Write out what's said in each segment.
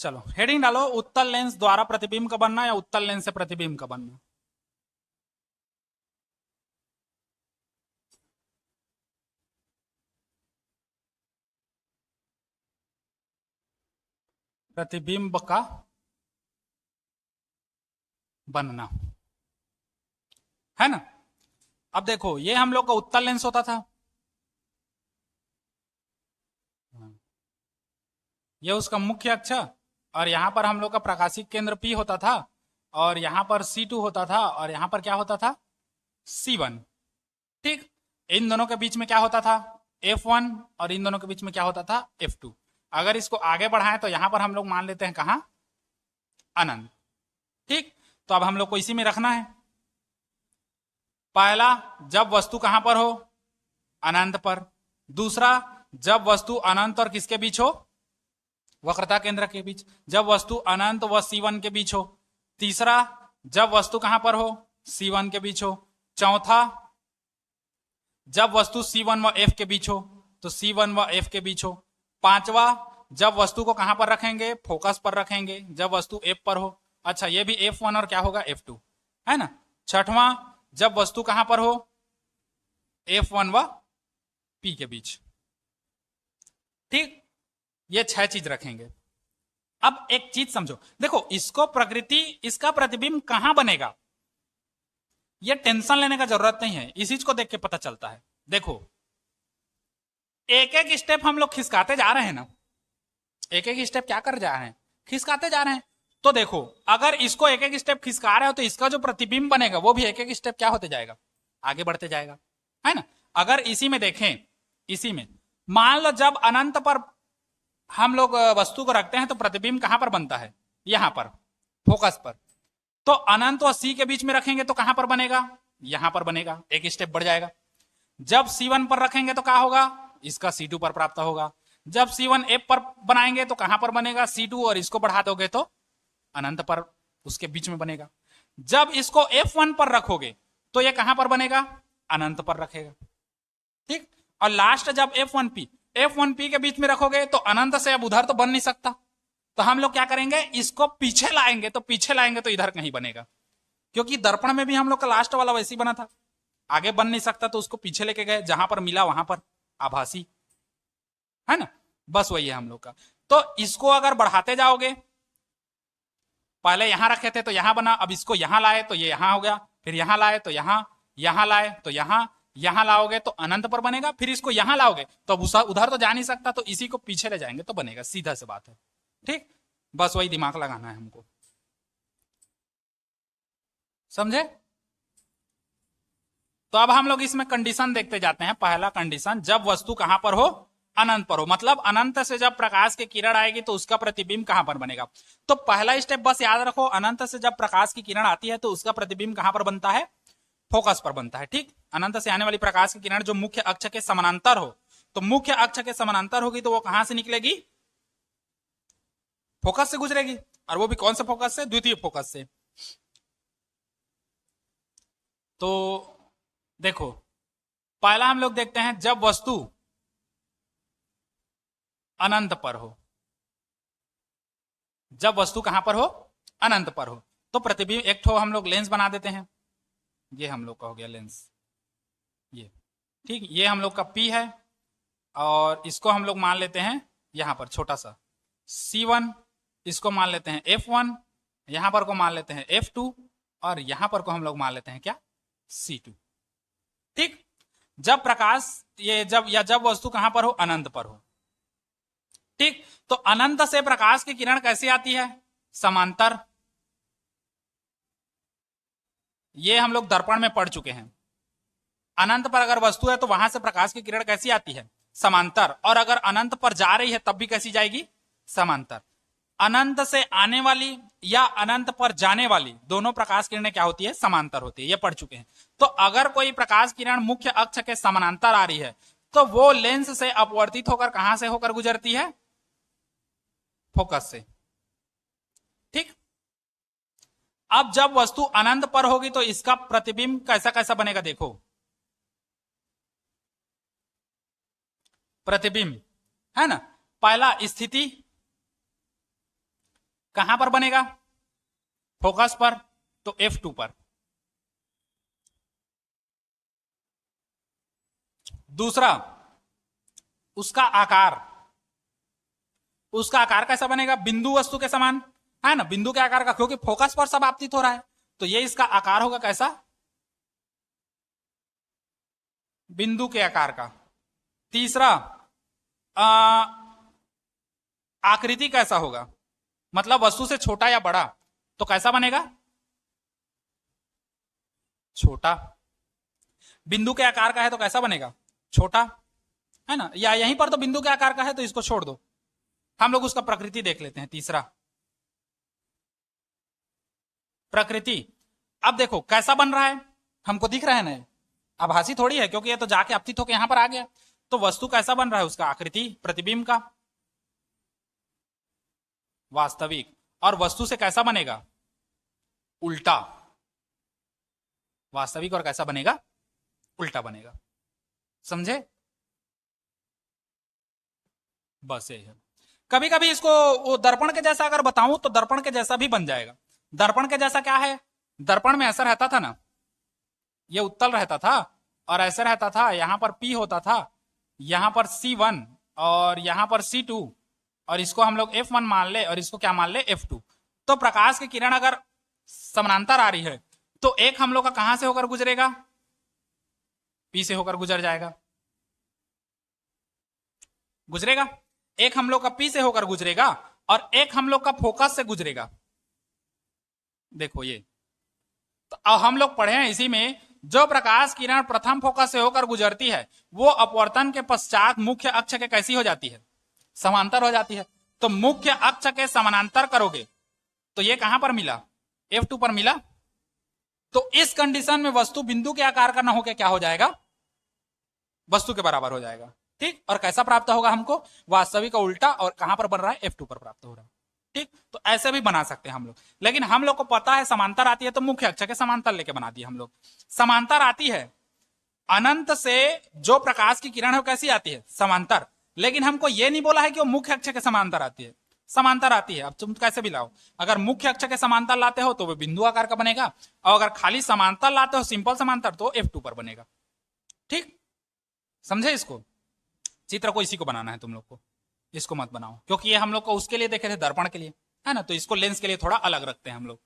चलो हेडिंग डालो, उत्तल लेंस द्वारा प्रतिबिंब का बनना या उत्तल लेंस से प्रतिबिंब का बनना। प्रतिबिंब का बनना, है ना। अब देखो ये हम लोग का उत्तल लेंस होता था, ये उसका मुख्य अक्ष, और यहां पर हम लोग का प्रकाशिक केंद्र P होता था, और यहां पर C2 होता था, और यहां पर क्या होता था, C1। ठीक, इन दोनों के बीच में क्या होता था, F1, और इन दोनों के बीच में क्या होता था, F2। अगर इसको आगे बढ़ाएं तो यहां पर हम लोग मान लेते हैं कहां, अनंत। ठीक, तो अब हम लोग को इसी में रखना है। पहला, जब वस्तु कहां पर हो, अनंत पर। दूसरा, जब वस्तु अनंत और किसके बीच हो, वक्रता केंद्र के बीच। जब वस्तु अनंत व C1 के बीच हो। तीसरा, जब वस्तु कहां पर हो, C1 के बीच हो। चौथा, जब वस्तु C1 व F के बीच हो, तो C1 व F के बीच हो। पांचवा, जब वस्तु को कहां पर रखेंगे, फोकस पर रखेंगे, जब वस्तु F पर हो। अच्छा, ये भी F1 और क्या होगा, F2, है ना। छठवां, जब वस्तु कहां पर हो, F1 व P के बीच। ठीक, ये 6 चीज रखेंगे। अब एक चीज समझो, देखो इसको प्रकृति, इसका प्रतिबिंब कहां बनेगा, ये टेंशन लेने का जरूरत नहीं है, इस चीज को देख के पता चलता है। देखो एक एक स्टेप हम लोग खिसकाते जा रहे हैं ना, एक एक स्टेप क्या कर जा रहे हैं, खिसकाते जा रहे हैं। तो देखो अगर इसको एक एक स्टेप खिसका रहे हो तो इसका जो प्रतिबिंब बनेगा वो भी एक एक स्टेप क्या होते जाएगा, आगे बढ़ते जाएगा, है ना। अगर इसी में देखें, इसी में मान लो जब अनंत पर हम लोग वस्तु को रखते हैं तो प्रतिबिंब कहां पर बनता है, यहां पर, फोकस पर। तो अनंत और सी के बीच में रखेंगे तो कहां पर बनेगा, यहां पर बनेगा, एक स्टेप बढ़ जाएगा। जब C1 पर रखेंगे तो क्या होगा, इसका C2 पर प्राप्त होगा। जब C1 F पर बनाएंगे तो कहां पर बनेगा, C2, और इसको बढ़ा दोगे तो अनंत पर, उसके बीच में बनेगा। जब इसको F1 पर रखोगे तो ये कहां पर बनेगा, अनंत पर रखेगा। ठीक, और लास्ट जब F1P के बीच में रखोगे तो अनंत से अब उधर तो बन नहीं सकता, तो हम लोग क्या करेंगे, इसको पीछे लाएंगे, तो पीछे लाएंगे तो इधर कहीं बनेगा, क्योंकि दर्पण में भी हम लोग का लास्ट वाला वैसे ही बना था, आगे बन नहीं सकता तो उसको पीछे लेके गए, जहां पर मिला वहां पर, आभासी, है ना। बस वही है हम लोग का। तो इसको अगर बढ़ाते जाओगे, पहले यहां रखे थे तो यहां बना, अब इसको यहां लाए तो ये यहां हो गया, फिर यहां लाए तो यहां लाए तो यहां लाओगे तो अनंत पर बनेगा, फिर इसको यहां लाओगे तो उधर तो जा नहीं सकता, तो इसी को पीछे ले जाएंगे तो बनेगा, सीधा सी बात है। ठीक, बस वही दिमाग लगाना है हमको, समझे। तो अब हम लोग इसमें कंडीशन देखते जाते हैं। पहला कंडीशन, जब वस्तु कहां पर हो, अनंत पर हो, मतलब अनंत से जब प्रकाश की किरण आएगी तो उसका प्रतिबिंब कहां पर बनेगा। तो पहला स्टेप बस याद रखो, अनंत से जब प्रकाश की किरण आती है तो उसका प्रतिबिंब कहां पर बनता है, फोकस पर बनता है। ठीक, अनंत से आने वाली प्रकाश की किरण जो मुख्य अक्ष के समानांतर हो, तो मुख्य अक्ष के समानांतर होगी तो वो कहां से निकलेगी, फोकस से गुजरेगी, और वो भी कौन से फोकस से, द्वितीय फोकस से। तो देखो पहला हम लोग देखते हैं, जब वस्तु अनंत पर हो, जब वस्तु कहां पर हो, अनंत पर हो, तो प्रतिबिंब, एक ठो हम लोग लेंस बना देते हैं, ये हम लोग का हो गया लेंस, ये। ठीक, ये हम लोग का P है, और इसको हम लोग मान लेते हैं यहां पर छोटा सा C1, इसको मान लेते हैं F1, यहां पर को मान लेते हैं F2, और यहां पर को हम लोग मान लेते हैं क्या, C2। ठीक, जब प्रकाश, ये जब, या जब वस्तु कहां पर हो, अनंत पर हो। ठीक, तो अनंत से प्रकाश की किरण कैसी आती है, समांतर, ये हम लोग दर्पण में पढ़ चुके हैं। अनंत पर अगर वस्तु है तो वहां से प्रकाश की किरण कैसी आती है, समांतर, और अगर अनंत पर जा रही है तब भी कैसी जाएगी, समांतर। अनंत से आने वाली या अनंत पर जाने वाली दोनों प्रकाश किरणें क्या होती है, समांतर होती है, ये पढ़ चुके हैं। तो अगर कोई प्रकाश किरण मुख्य अक्ष के समानांतर आ रही है तो वो लेंस से अपवर्तित होकर कहां से होकर गुजरती है, फोकस से। ठीक, अब जब वस्तु अनंत पर होगी तो इसका प्रतिबिंब कैसा कैसा बनेगा, देखो प्रतिबिंब, है ना। पहला, स्थिति, कहां पर बनेगा? फोकस पर, तो F2 पर। दूसरा, उसका आकार, उसका आकार कैसा बनेगा? बिंदु वस्तु के समान, है ना, बिंदु के आकार का, क्योंकि फोकस पर सब आपतित हो रहा है, तो ये इसका आकार होगा कैसा? बिंदु के आकार का। तीसरा, आकृति कैसा होगा? मतलब वस्तु से छोटा या बड़ा, तो कैसा बनेगा? छोटा। बिंदु के आकार का है तो कैसा बनेगा? छोटा, है ना, या यहीं पर तो बिंदु के आकार का है तो इसको छोड़ दो, हम लोग उसका प्रकृति देख लेते हैं। तीसरा, प्रकृति। अब देखो कैसा बन रहा है, हमको दिख रहा है ना, आभासी थोड़ी है, क्योंकि ये तो जाके अपतित होकर यहां पर आ गया। तो वस्तु कैसा बन रहा है? उसका आकृति प्रतिबिंब का, वास्तविक। और वस्तु से कैसा बनेगा? उल्टा। वास्तविक और कैसा बनेगा? उल्टा बनेगा। समझे? बस यही है। कभी कभी इसको वो दर्पण के जैसा अगर बताऊं तो दर्पण के जैसा भी बन जाएगा। दर्पण के जैसा क्या है? दर्पण में ऐसा रहता था ना, ये उत्तल रहता था और ऐसा रहता था, यहां पर P होता था, यहां पर C1 और यहां पर C2, और इसको हम लोग F1 मान ले और इसको क्या मान ले? F2। तो प्रकाश की किरण अगर समानांतर आ रही है तो एक हम लोग का कहां से होकर गुजरेगा? P से होकर गुजर जाएगा, गुजरेगा। एक हम लोग का P से होकर गुजरेगा और एक हम लोग का फोकस से गुजरेगा। देखो ये तो अब हम लोग पढ़े हैं इसी में, जो प्रकाश किरण प्रथम फोकस से होकर गुजरती है वो अपवर्तन के पश्चात मुख्य अक्ष के कैसी हो जाती है? समांतर हो जाती है। तो मुख्य अक्ष के समानांतर करोगे तो ये कहां पर मिला? F2 पर मिला। तो इस कंडीशन में वस्तु बिंदु के आकार का ना होकर क्या हो जाएगा? वस्तु के बराबर हो जाएगा। ठीक, और कैसा प्राप्त होगा हमको? वास्तविक का उल्टा, और कहां पर बन रहा है? F2 पर प्राप्त हो रहा है। ठीक, तो ऐसे भी बना सकते हैं हम लोग, लेकिन हम लोग को पता है समांतर आती है तो मुख्य अक्ष के समांतर लेके बना दिया हम लोग। समांतर आती है, अनंत से जो प्रकाश की किरण है वो कैसी आती है? समांतर। लेकिन हमको ये नहीं बोला है कि वो मुख्य अक्ष के समांतर आती है, समांतर आती है। अब तुम कैसे भी लाओ, अगर मुख्य अक्ष के समांतर लाते हो तो वो बिंदु आकार का बनेगा, और अगर खाली समांतर लाते हो, सिंपल समांतर, तो F2 पर बनेगा। ठीक, समझे? इसको चित्र को इसी को बनाना है तुम लोग को, इसको मत बनाओ, क्योंकि ये हम लोग को उसके लिए देखे थे, दर्पण के लिए, है ना, तो इसको लेंस के लिए थोड़ा अलग रखते हैं हम लोग।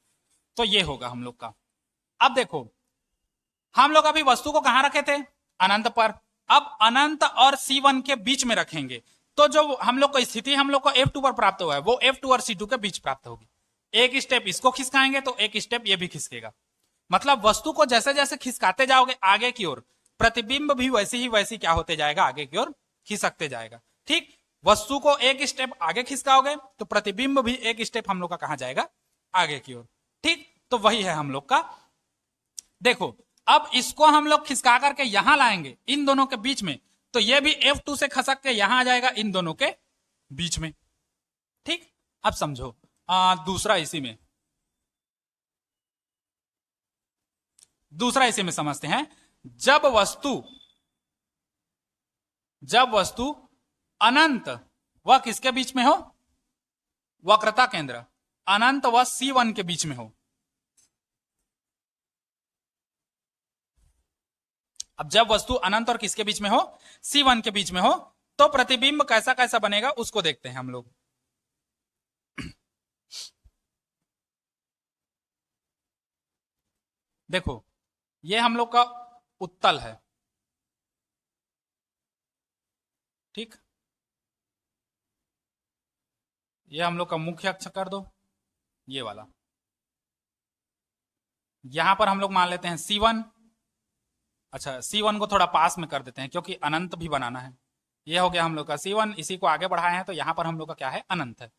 तो ये होगा हम लोग का। अब देखो हम लोग अभी वस्तु को कहां रखे थे? अनंत पर। अब अनंत और C1 के बीच में रखेंगे, तो जो हम लोग को स्थिति हम लोग को F2 पर प्राप्त हुआ है वो F2 और C2 के बीच प्राप्त होगी। एक स्टेप इसको खिसकाएंगे तो एक स्टेप ये भी खिसकेगा। मतलब वस्तु को जैसे जैसे खिसकाते जाओगे आगे की ओर, प्रतिबिंब भी वैसे ही वैसी क्या होते जाएगा? आगे की ओर खिसकते जाएगा। ठीक, वस्तु को एक स्टेप आगे खिसकाओगे तो प्रतिबिंब भी एक स्टेप हम लोग का कहां जाएगा? आगे की ओर। ठीक, तो वही है हम लोग का। देखो अब इसको हम लोग खिसका करके यहां लाएंगे इन दोनों के बीच में, तो ये भी F2 से खसक के यहां आ जाएगा इन दोनों के बीच में। ठीक, अब समझो दूसरा इसी में समझते हैं। जब वस्तु अनंत व किसके बीच में हो? वक्रता केंद्र अनंत व C1 के बीच में हो। अब जब वस्तु अनंत और किसके बीच में हो? C1 के बीच में हो, तो प्रतिबिंब कैसा कैसा बनेगा उसको देखते हैं हम लोग। देखो ये हम लोग का उत्तल है, ठीक, ये हम लोग का मुख्य अक्ष कर दो, ये वाला। यहां पर हम लोग मान लेते हैं C1। अच्छा, C1 को थोड़ा पास में कर देते हैं क्योंकि अनंत भी बनाना है। ये हो गया हम लोग का C1, इसी को आगे बढ़ाए हैं तो यहां पर हम लोग का क्या है? अनंत है।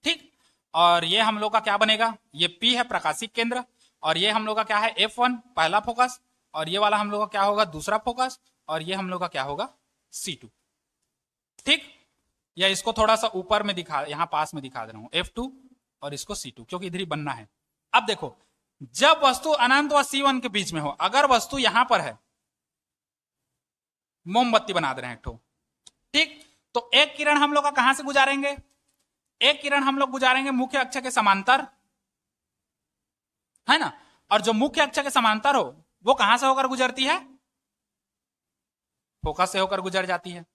ठीक, और ये हम लोग का क्या बनेगा? ये P है प्रकाशिक केंद्र, और ये हम लोग का क्या है? F1 पहला फोकस, और ये वाला हम लोग का क्या होगा? दूसरा फोकस, और ये हम लोग का क्या होगा? C2। ठीक, या इसको थोड़ा सा ऊपर में दिखा, यहां पास में दिखा दे रहा हूं, F2 और इसको C2, क्योंकि इधर ही बनना है। अब देखो जब वस्तु अनंत व C1 के बीच में हो, अगर वस्तु यहां पर है, मोमबत्ती बना दे रहे हैं एक ठो, ठीक, तो एक किरण हम लोग का कहां से गुजारेंगे? एक किरण हम लोग गुजारेंगे मुख्य अक्ष के समांतर, है ना, और जो मुख्य अक्ष के समांतर हो वो कहां से होकर गुजरती है, फोकस से होकर गुजर जाती है।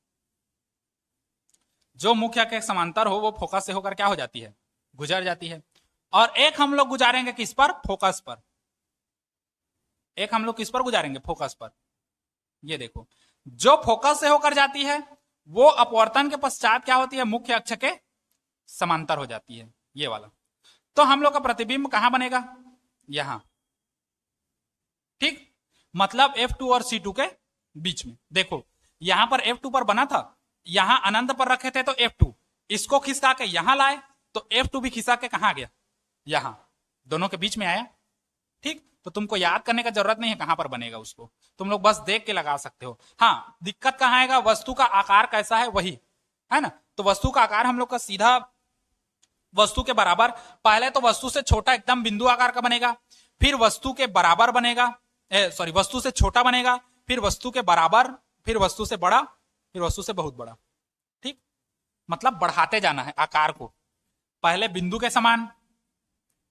जो मुख्य अक्ष के समांतर हो वो फोकस से होकर क्या हो जाती है, गुजर जाती है। और एक हम लोग गुजारेंगे किस पर, फोकस पर। एक हम लोग किस पर गुजारेंगे, फोकस पर। ये देखो, जो फोकस से होकर जाती है वो अपवर्तन के पश्चात क्या होती है, मुख्य अक्ष के समांतर हो जाती है, ये वाला। तो हम लोग का प्रतिबिंब कहां बनेगा, यहां। ठीक, मतलब F2 और C2 के बीच में। देखो यहां पर F2 पर बना था, यहां अनंत पर रखे थे तो F2, इसको खिसका के यहां लाए तो F2 भी खिसका के कहां गया, यहां, दोनों के बीच में आया। ठीक, तो तुमको याद करने का जरूरत नहीं है कहां पर बनेगा, उसको तुम लोग बस देख के लगा सकते हो। हाँ, दिक्कत कहां आएगा, वस्तु का आकार कैसा है वही, है ना। तो वस्तु का आकार हम लोग का सीधा वस्तु के बराबर, पहले तो वस्तु से छोटा एकदम बिंदु आकार का बनेगा, फिर वस्तु के बराबर बनेगा, सॉरी वस्तु से छोटा बनेगा, फिर वस्तु के बराबर, फिर वस्तु से बड़ा, फिर वस्तु से बहुत बड़ा। ठीक, मतलब बढ़ाते जाना है आकार को, पहले बिंदु के समान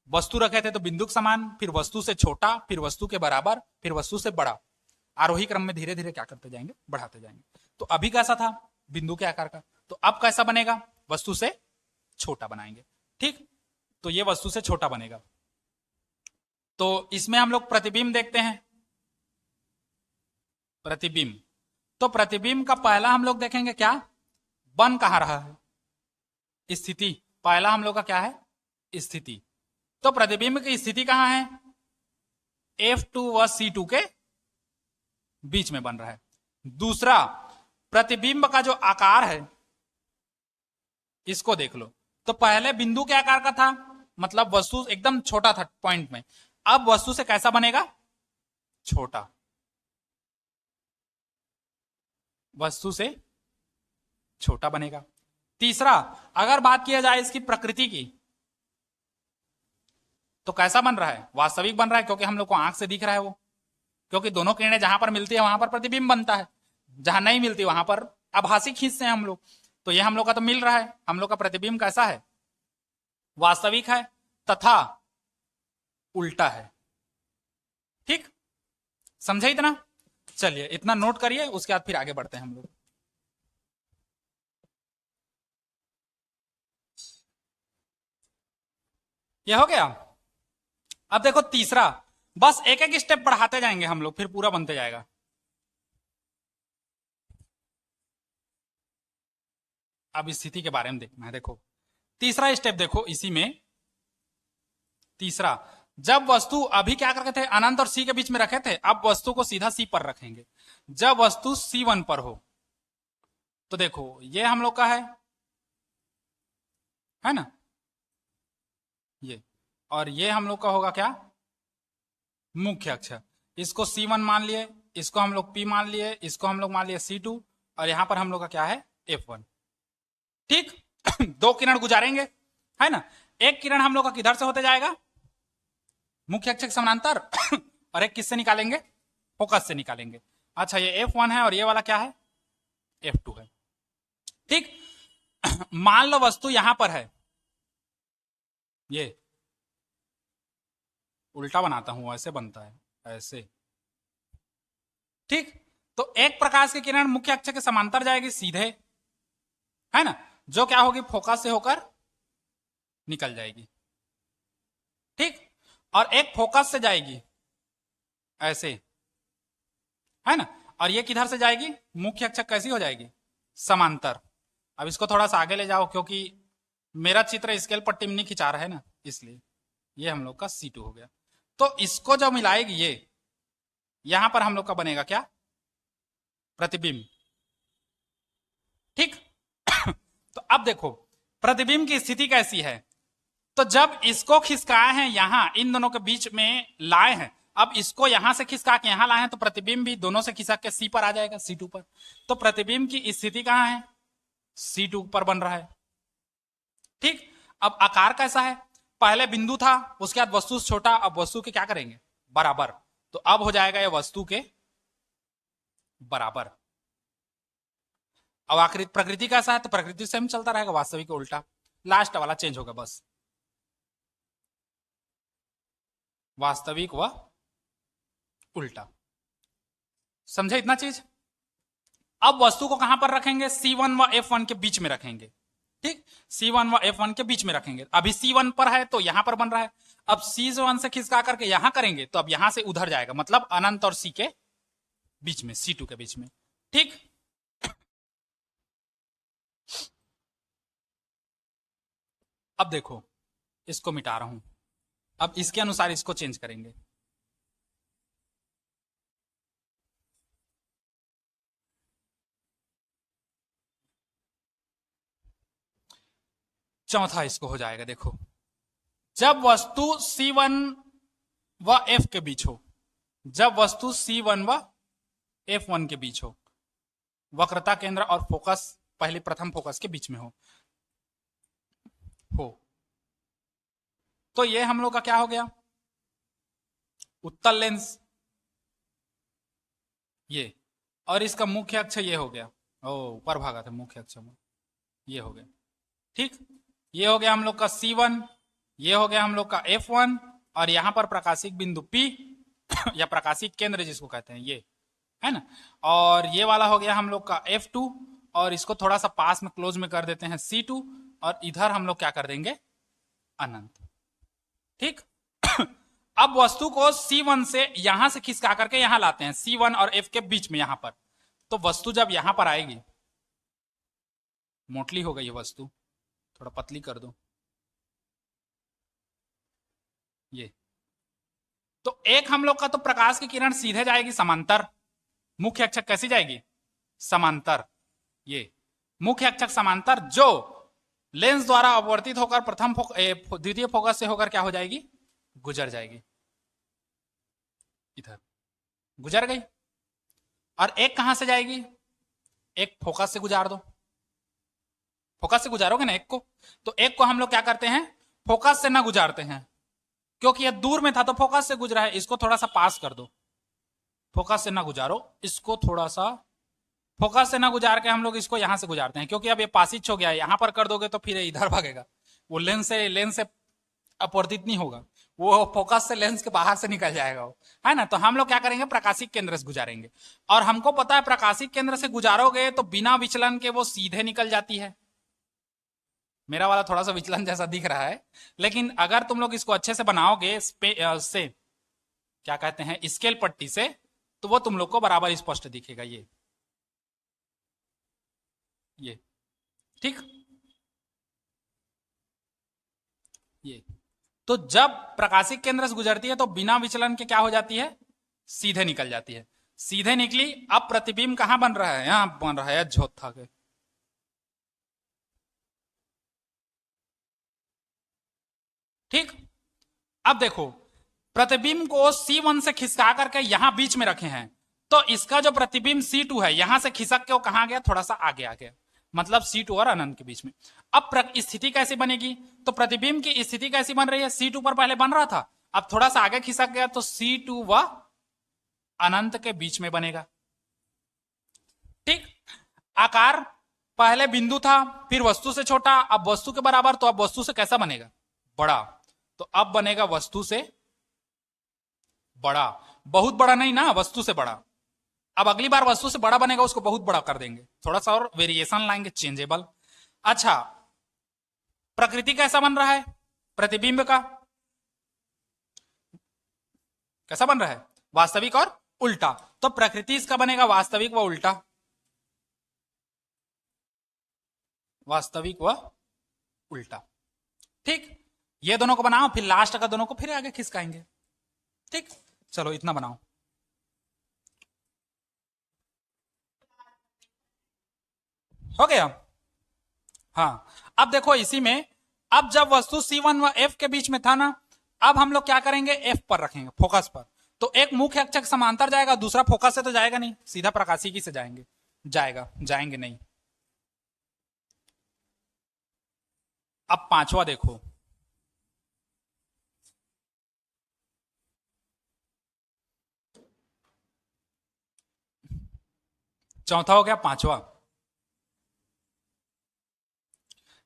वस्तु रखे थे तो बिंदु के समान, फिर वस्तु से छोटा, फिर वस्तु के बराबर, फिर वस्तु से बड़ा, आरोही क्रम में धीरे धीरे क्या करते जाएंगे, बढ़ाते जाएंगे। तो अभी कैसा था, बिंदु के आकार का, तो अब कैसा बनेगा, वस्तु से छोटा बनाएंगे। ठीक, तो ये वस्तु से छोटा बनेगा। तो इसमें हम लोग प्रतिबिंब देखते हैं, प्रतिबिंब। तो प्रतिबिंब का पहला हम लोग देखेंगे क्या, बन कहां रहा है, स्थिति। पहला हम लोग का क्या है, स्थिति। तो प्रतिबिंब की स्थिति कहां है, F2 व C2 के बीच में बन रहा है। दूसरा, प्रतिबिंब का जो आकार है इसको देख लो। तो पहले बिंदु के आकार का था, मतलब वस्तु एकदम छोटा था पॉइंट में, अब वस्तु से कैसा बनेगा, छोटा, वस्तु से छोटा बनेगा। तीसरा, अगर बात किया जाए इसकी प्रकृति की, तो कैसा बन रहा है, वास्तविक बन रहा है, क्योंकि हम लोग को आंख से दिख रहा है वो, क्योंकि दोनों किरणें जहां पर मिलती है वहां पर प्रतिबिंब बनता है, जहां नहीं मिलती वहां पर आभासी खींचते हैं हम लोग। तो ये हम लोग का तो मिल रहा है, हम लोग का प्रतिबिंब कैसा है, वास्तविक है तथा उल्टा है। ठीक, समझे इतना, चलिए इतना नोट करिए, उसके बाद फिर आगे बढ़ते हैं हम लोग। यह हो गया। अब देखो तीसरा, बस एक एक स्टेप बढ़ाते जाएंगे हम लोग, फिर पूरा बनते जाएगा। अब स्थिति के बारे में देखना है। देखो तीसरा स्टेप, देखो इसी में तीसरा, जब वस्तु अभी क्या करते थे, अनंत और सी के बीच में रखे थे, अब वस्तु को सीधा सी पर रखेंगे। जब वस्तु C1 पर हो, तो देखो ये हम लोग का है ना, ये, और ये हम लोग का होगा क्या, मुख्य अक्ष। इसको C1 मान लिए, इसको हम लोग P मान लिए, इसको हम लोग मान लिए C2, और यहां पर हम लोग का क्या है, F1। ठीक दो किरण गुजारेंगे, है ना। एक किरण हम लोग का किधर से होते जाएगा, मुख्य अक्ष के समानांतर और एक किससे निकालेंगे, फोकस से निकालेंगे। अच्छा, ये F1 है और ये वाला क्या है, F2 है। ठीक, मान लो वस्तु यहां पर है, ये उल्टा बनाता हूं, ऐसे बनता है, ऐसे। ठीक, तो एक प्रकाश की किरण मुख्य अक्ष के समांतर जाएगी सीधे, है ना, जो क्या होगी, फोकस से होकर निकल जाएगी। ठीक, और एक फोकस से जाएगी ऐसे, है ना, और ये किधर से जाएगी, मुख्य अक्ष कैसी हो जाएगी, समांतर। अब इसको थोड़ा सा आगे ले जाओ, क्योंकि मेरा चित्र स्केल पर टिम नहीं खिंचा रहा है ना, इसलिए ये हम लोग का C2 हो गया। तो इसको जो मिलाएगी ये, यहां पर हम लोग का बनेगा क्या, प्रतिबिंब। ठीक तो अब देखो प्रतिबिंब की स्थिति कैसी है, तो जब इसको खिसकाए हैं यहां, इन दोनों के बीच में लाए हैं, अब इसको यहां से खिसका के यहां लाए हैं, तो प्रतिबिंब भी दोनों से खिसक के C पर आ जाएगा, C2 पर। तो प्रतिबिंब की स्थिति कहां है, C2 पर बन रहा है। ठीक, अब आकार कैसा है, पहले बिंदु था, उसके बाद वस्तु से छोटा, अब वस्तु के क्या करेंगे, बराबर, तो अब हो जाएगा ये वस्तु के बराबर। अब आकृति प्रकृति कैसा है, तो प्रकृति से हम चलता रहेगा, वास्तविक उल्टा। लास्ट वाला चेंज होगा बस, वास्तविक व उल्टा। समझे इतना चीज? अब वस्तु को कहां पर रखेंगे? C1 व F1 के बीच में रखेंगे। ठीक, C1 व F1 के बीच में रखेंगे। अभी C1 पर है तो यहां पर बन रहा है, अब C1 से खिसका करके यहां करेंगे तो अब यहां से उधर जाएगा, मतलब अनंत और C के बीच में, C2 के बीच में। ठीक, अब देखो इसको मिटा रहा हूं, अब इसके अनुसार इसको चेंज करेंगे। चौथा इसको हो जाएगा, देखो जब वस्तु C1 व F के बीच हो, जब वस्तु C1 व F1 के बीच हो, वक्रता केंद्र और फोकस पहले प्रथम फोकस के बीच में हो तो ये हम लोग का क्या हो गया? उत्तल लेंस ये, और इसका मुख्य अक्ष ये हो गया, ओ ऊपर भागा था मुख्य अक्ष में, ये हो गया। ठीक, ये हो गया हम लोग का C1, ये हो गया हम लोग का F1, और यहां पर प्रकाशिक बिंदु P या प्रकाशिक केंद्र जिसको कहते हैं ये, है ना। और ये वाला हो गया हम लोग का F2, और इसको थोड़ा सा पास में क्लोज में कर देते हैं C2, और इधर हम लोग क्या कर देंगे? अनंत। ठीक अब वस्तु को C1 से यहां से खिसका करके यहां लाते हैं, C1 और F के बीच में यहां पर, तो वस्तु जब यहां पर आएगी, मोटली हो गई है वस्तु, थोड़ा पतली कर दो ये, तो एक हम लोग का तो प्रकाश की किरण सीधे जाएगी समांतर, मुख्य अक्षक कैसी जाएगी? समांतर, ये मुख्य अक्षक समांतर, जो लेंस द्वारा अपवर्तित होकर प्रथम द्वितीय फोकस से होकर क्या हो जाएगी? गुजर जाएगी, इधर गुजर गई। और एक कहां से जाएगी? एक फोकस से गुजार दो, फोकस से गुजारोगे ना एक को, तो एक को हम लोग क्या करते हैं? फोकस से ना गुजारते हैं, क्योंकि ये दूर में था तो फोकस से गुजरा है, इसको थोड़ा सा पास कर दो, फोकस से ना गुजारो, इसको थोड़ा सा फोकस से ना गुजार के हम लोग इसको यहां से गुजारते हैं, क्योंकि अब ये पासिच हो गया है, यहां पर कर दोगे तो फिर इधर भागेगा, वो लेंस से अपवर्तित नहीं होगा, वो फोकस से लेंस के बाहर से निकल जाएगा वो, है ना। तो हम लोग क्या करेंगे? प्रकाशिक केंद्र से गुजारेंगे, और हमको पता है प्रकाशिक केंद्र से गुजारोगे तो बिना विचलन के वो सीधे निकल जाती है। मेरा वाला थोड़ा सा विचलन जैसा दिख रहा है, लेकिन अगर तुम लोग इसको अच्छे से बनाओगे से क्या कहते हैं, स्केल पट्टी से, तो वो तुम लोग को बराबर स्पष्ट दिखेगा ये। ठीक, ये तो जब प्रकाशिक केंद्र से गुजरती है तो बिना विचलन के क्या हो जाती है? सीधे निकल जाती है। सीधे निकली, अब प्रतिबिंब कहां बन रहा है? यहां बन रहा है झोथा के। ठीक, अब देखो प्रतिबिंब को C1 से खिसका करके यहां बीच में रखे हैं, तो इसका जो प्रतिबिंब C2 है यहां से खिसक के वो कहां गया? थोड़ा सा आगे आ गया, मतलब C2 और अनंत के बीच में। अब स्थिति कैसी बनेगी? तो प्रतिबिंब की स्थिति कैसी बन रही है? C2 पर पहले बन रहा था, अब थोड़ा सा आगे खिसक गया तो C2 व अनंत के बीच में बनेगा। ठीक, आकार पहले बिंदु था, फिर वस्तु से छोटा, अब वस्तु के बराबर, तो अब वस्तु से कैसा बनेगा? बड़ा। तो अब बनेगा वस्तु से बड़ा, बहुत बड़ा नहीं ना, वस्तु से बड़ा। अब अगली बार वस्तु से बड़ा बनेगा उसको बहुत बड़ा कर देंगे, थोड़ा सा और वेरिएशन लाएंगे, चेंजेबल। अच्छा, प्रकृति कैसा बन रहा है प्रतिबिंब का? कैसा बन रहा है? वास्तविक और उल्टा। तो प्रकृति इसका बनेगा वास्तविक व उल्टा, वास्तविक व उल्टा। ठीक, ये दोनों को बनाओ, फिर लास्ट का दोनों को फिर आगे खिसकाएंगे। ठीक, चलो इतना बनाओ। हो गया? हाँ, अब देखो इसी में, अब जब वस्तु C1 व F के बीच में था ना, अब हम लोग क्या करेंगे? F पर रखेंगे, फोकस पर। तो एक मुख्य अक्षक समांतर जाएगा, दूसरा फोकस से तो जाएगा नहीं, सीधा प्रकाशिकी से जाएंगे नहीं। अब पांचवा देखो, चौथा हो गया, पांचवा।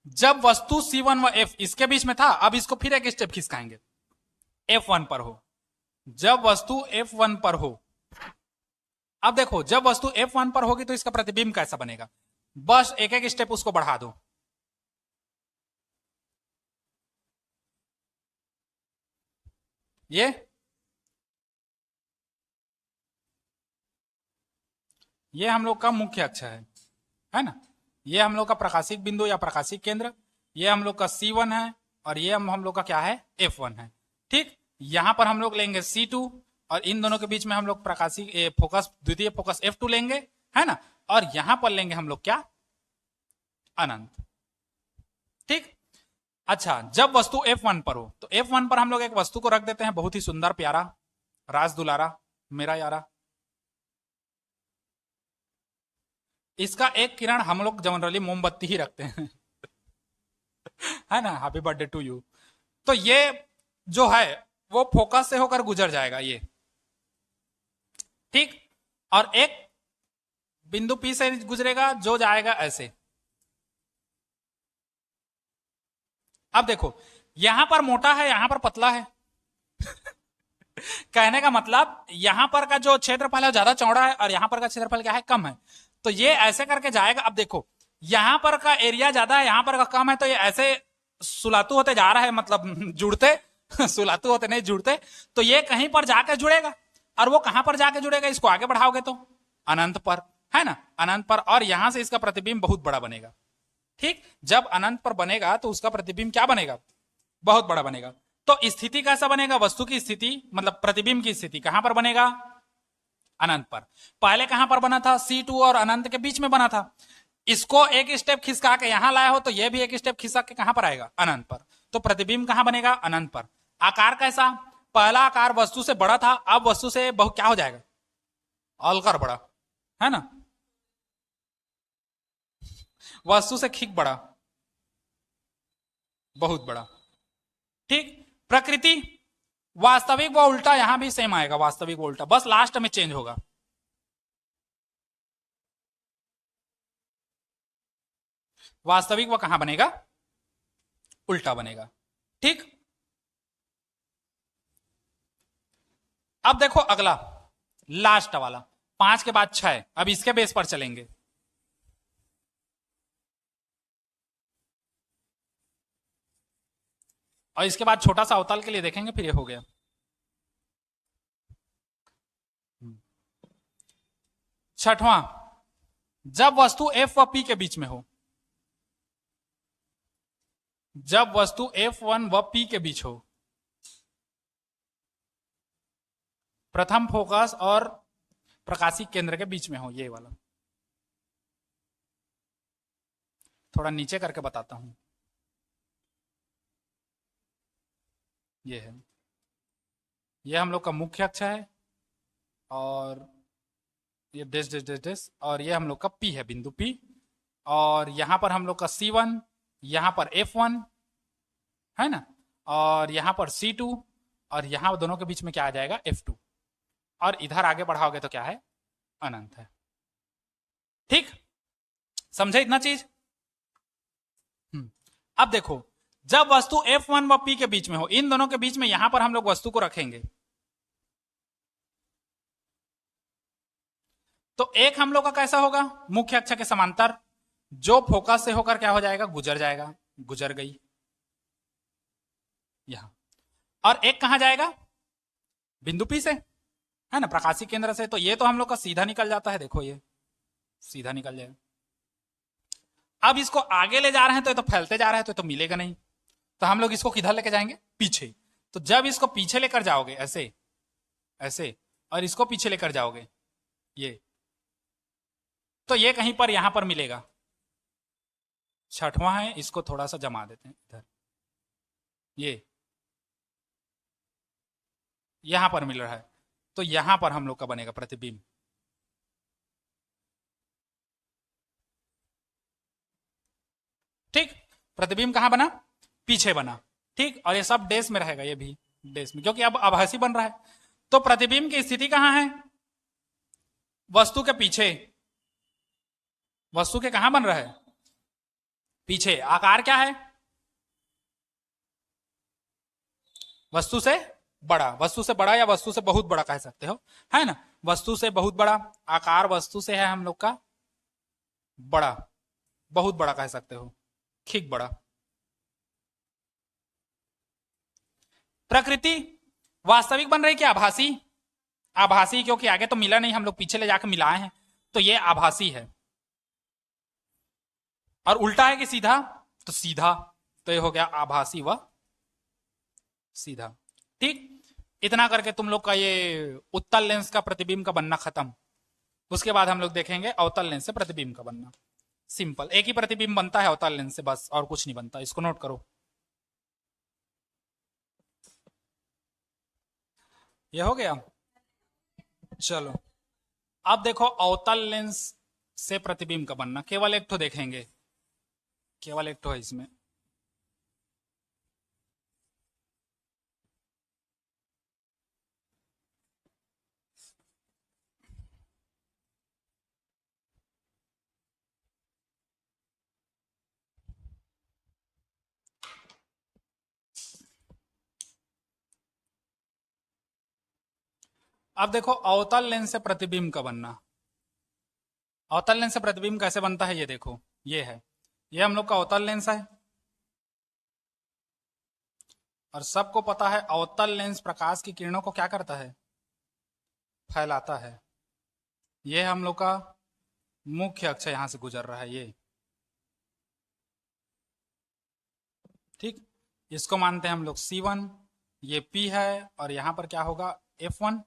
जब वस्तु C1 व F इसके बीच में था, अब इसको फिर एक स्टेप खिसकाएंगे, F1 पर हो। जब वस्तु F1 पर हो, अब देखो जब वस्तु F1 पर होगी तो इसका प्रतिबिंब कैसा बनेगा, बस एक एक स्टेप उसको बढ़ा दो। ये हम लोग का मुख्य अक्ष है ना, ये हम लोग का प्रकाशिक बिंदु या प्रकाशिक केंद्र, ये हम लोग का C1 है और ये हम लोग का क्या है, F1 है। ठीक, यहां पर हम लोग लेंगे C2 और इन दोनों के बीच में हम लोग प्रकाशिक फोकस, द्वितीय फोकस F2 लेंगे, है ना, और यहां पर लेंगे हम लोग क्या, अनंत। ठीक, अच्छा, जब वस्तु F1 पर हो तो F1 पर हम लोग एक वस्तु को रख देते हैं, बहुत ही सुंदर प्यारा, राज दुलारा मेरा यारा। इसका एक किरण हम लोग जनरली मोमबत्ती ही रखते हैं है ना, हैप्पी बर्थडे टू यू। तो ये जो है वो फोकस से होकर गुजर जाएगा ये, ठीक, और एक बिंदु P से गुजरेगा जो जाएगा ऐसे। अब देखो यहां पर मोटा है, यहां पर पतला है कहने का मतलब यहां पर का जो क्षेत्रफल है ज्यादा चौड़ा है और यहां पर का क्षेत्रफल क्या है, कम है। तो ये ऐसे करके जाएगा। अब देखो यहां पर का एरिया ज्यादा है, यहां पर का कम है, तो ये ऐसे सुलातू होते जा रहा है, मतलब जुड़ते सुलातू होते नहीं जुड़ते, तो ये कहीं पर जाकर जुड़ेगा। और वो कहां पर जाके जुड़ेगा, इसको आगे बढ़ाओगे तो अनंत पर, है ना, अनंत पर, और यहां से इसका प्रतिबिंब बहुत बड़ा बनेगा। ठीक, जब अनंत पर बनेगा तो उसका प्रतिबिंब क्या बनेगा, बहुत बड़ा बनेगा। तो स्थिति कैसा बनेगा, वस्तु की स्थिति मतलब प्रतिबिंब की स्थिति कहां पर बनेगा, अनंत पर। पहले कहां पर बना था, C2 और अनंत के बीच में बना था। इसको एक स्टेप खिसका के यहां लाया हो तो यह भी एक स्टेप खिसका के कहां पर आएगा, अनंत पर। तो प्रतिबिंब कहां बनेगा, अनंत पर। आकार कैसा, पहला आकार वस्तु से बड़ा था, अब वस्तु से बहुत क्या हो जाएगा, अलकर बड़ा, है ना, वस्तु से खिक बड़ा, बहुत बड़ा। ठीक, प्रकृति वास्तविक व उल्टा यहां भी सेम आएगा, वास्तविक व उल्टा, बस लास्ट में चेंज होगा। वास्तविक व कहां बनेगा, उल्टा बनेगा। ठीक, अब देखो अगला लास्ट वाला, 5 के बाद 6, अब इसके बेस पर चलेंगे। और इसके बाद छोटा सा अवतल के लिए देखेंगे, फिर ये हो गया। छठवां, जब वस्तु F व P के बीच में हो, जब वस्तु F1 व P के बीच हो, प्रथम फोकस और प्रकाशिक केंद्र के बीच में हो, ये वाला। थोड़ा नीचे करके बताता हूं, ये है, ये हम लोग का मुख्य अक्ष है, और ये डेस डेस डेस डेस, और ये हम लोग का P है, बिंदु P, और यहां पर हम लोग का C1, यहां पर F1, है ना, और यहां पर C2, और यहां दोनों के बीच में क्या आ जाएगा, F2, और इधर आगे बढ़ाओगे तो क्या है, अनंत है। ठीक, समझे इतना चीज। अब देखो जब वस्तु F1 व P के बीच में हो, इन दोनों के बीच में यहां पर हम लोग वस्तु को रखेंगे, तो एक हम लोग का कैसा होगा, मुख्य अक्ष के समांतर, जो फोकस से होकर क्या हो जाएगा, गुजर जाएगा, गुजर गई यहां, और एक कहां जाएगा, बिंदु P से, है ना, प्रकाशिक केंद्र से। तो ये तो हम लोग का सीधा निकल जाता है, देखो ये सीधा निकल जाएगा। अब इसको आगे ले जा रहे हैं तो फैलते जा रहे हैं तो मिलेगा नहीं, तो हम लोग इसको किधर लेके जाएंगे, पीछे। तो जब इसको पीछे लेकर जाओगे ऐसे ऐसे, और इसको पीछे लेकर जाओगे ये, तो ये कहीं पर यहां पर मिलेगा। छठवां है, इसको थोड़ा सा जमा देते हैं इधर, ये यहां पर मिल रहा है, तो यहां पर हम लोग का बनेगा प्रतिबिंब। ठीक, प्रतिबिंब कहां बना, पीछे बना। ठीक, और ये सब डेस में रहेगा, ये भी डेस में, क्योंकि अब आभासी बन रहा है। तो प्रतिबिंब की स्थिति कहां है, वस्तु के पीछे, वस्तु के कहां बन रहा है, पीछे। आकार क्या है? वस्तु से बड़ा, वस्तु से बड़ा या वस्तु से बहुत बड़ा कह सकते हो, है ना। वस्तु से बहुत बड़ा, आकार वस्तु से है हम लोग का बड़ा, बहुत बड़ा कह सकते हो, ठीक बड़ा। प्रकृति वास्तविक बन रही क्या आभासी? आभासी, क्योंकि आगे तो मिला नहीं, हम लोग पीछे ले जाकर मिलाए हैं, तो ये आभासी है। और उल्टा है कि सीधा? तो सीधा, तो ये हो गया आभासी व सीधा। ठीक, इतना करके तुम लोग का ये उत्तल लेंस का प्रतिबिंब का बनना खत्म। उसके बाद हम लोग देखेंगे अवतल लेंस से प्रतिबिंब का बनना। सिंपल, एक ही प्रतिबिंब बनता है अवतल लेंस से, बस और कुछ नहीं बनता, इसको नोट करो। ये हो गया। चलो अब देखो अवतल लेंस से प्रतिबिंब का बनना, केवल एक ठो देखेंगे, केवल एक ठो है इसमें। अब देखो अवतल लेंस से प्रतिबिंब का बनना। अवतल लेंस से प्रतिबिंब कैसे बनता है ये देखो, ये है, ये हम लोग का अवतल लेंस है। और सबको पता है अवतल लेंस प्रकाश की किरणों को क्या करता है? फैलाता है। ये हम लोग का मुख्य अक्ष यहां से गुजर रहा है ये, ठीक। इसको मानते हैं हम लोग C1, ये P है, और यहां पर क्या होगा F1,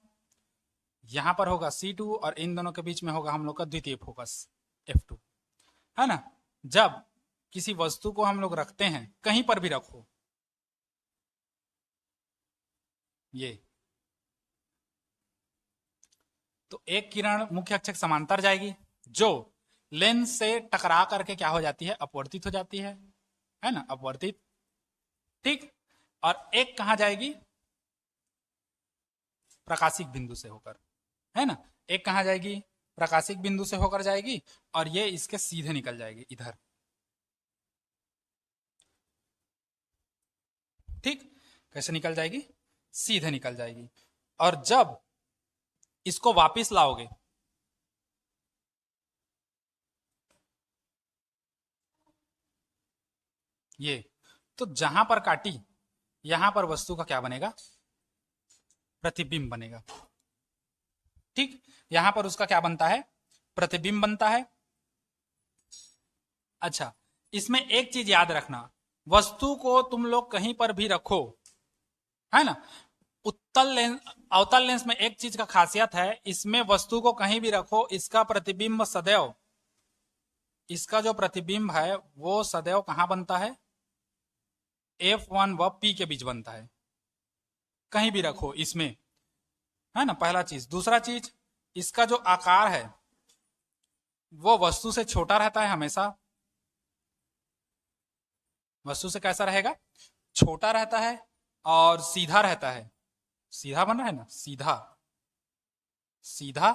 यहां पर होगा C2, और इन दोनों के बीच में होगा हम लोग का द्वितीय फोकस F2, है ना। जब किसी वस्तु को हम लोग रखते हैं, कहीं पर भी रखो, ये तो एक किरण मुख्य अक्ष के समांतर जाएगी, जो लेंस से टकरा करके क्या हो जाती है? अपवर्तित हो जाती है ना, अपवर्तित, ठीक। और एक कहां जाएगी? प्रकाशिक बिंदु से होकर, है ना। एक कहां जाएगी? प्रकाशिक बिंदु से होकर जाएगी, और ये इसके सीधे निकल जाएगी इधर, ठीक। कैसे निकल जाएगी? सीधे निकल जाएगी। और जब इसको वापस लाओगे, ये तो जहां पर काटी, यहां पर वस्तु का क्या बनेगा? प्रतिबिंब बनेगा, ठीक। यहां पर उसका क्या बनता है? प्रतिबिंब बनता है। अच्छा, इसमें एक चीज याद रखना, वस्तु को तुम लोग कहीं पर भी रखो, है ना। उत्तल लेंस, अवतल लेंस में एक चीज का खासियत है, इसमें वस्तु को कहीं भी रखो, इसका प्रतिबिंब सदैव, इसका जो प्रतिबिंब है वो सदैव कहां बनता है? F1 व P के बीच बनता है, कहीं भी रखो इसमें, है ना, पहला चीज। दूसरा चीज, इसका जो आकार है वो वस्तु से छोटा रहता है हमेशा। वस्तु से कैसा रहेगा? छोटा रहता है, और सीधा रहता है। सीधा बन रहा है ना, सीधा, सीधा,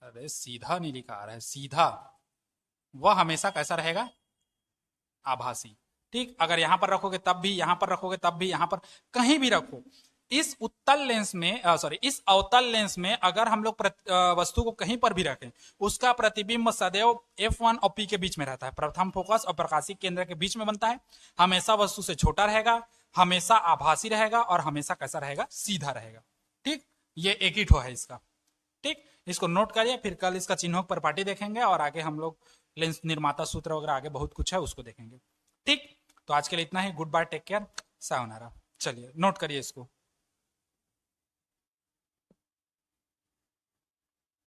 अरे सीधा नहीं लिखा आ रहा है, सीधा, वह हमेशा कैसा रहेगा? आभासी, ठीक। अगर यहां पर रखोगे तब भी, यहां पर रखोगे तब भी, यहां पर कहीं भी रखो, इस उत्तल लेंस में सॉरी इस अवतल लेंस में अगर हम लोग वस्तु को कहीं पर भी रखें, उसका प्रतिबिंब सदैव F1 और P के बीच में रहता है, प्रथम फोकस और प्रकाशिक केंद्र के बीच में बनता है। हमेशा वस्तु से छोटा रहेगा, हमेशा आभासी रहेगा, और हमेशा कैसा रहेगा? सीधा रहेगा, ठीक। ये एक ही ठो है इसका, ठीक। इसको नोट करिए, फिर कल इसका चिन्हों पर पार्टी देखेंगे, और आगे हम लोग लेंस निर्माता सूत्र वगैरह आगे बहुत कुछ है उसको देखेंगे, ठीक। तो आज के लिए इतना ही। गुड बाय, टेक केयर, सायोनारा। चलिए नोट करिए इसको।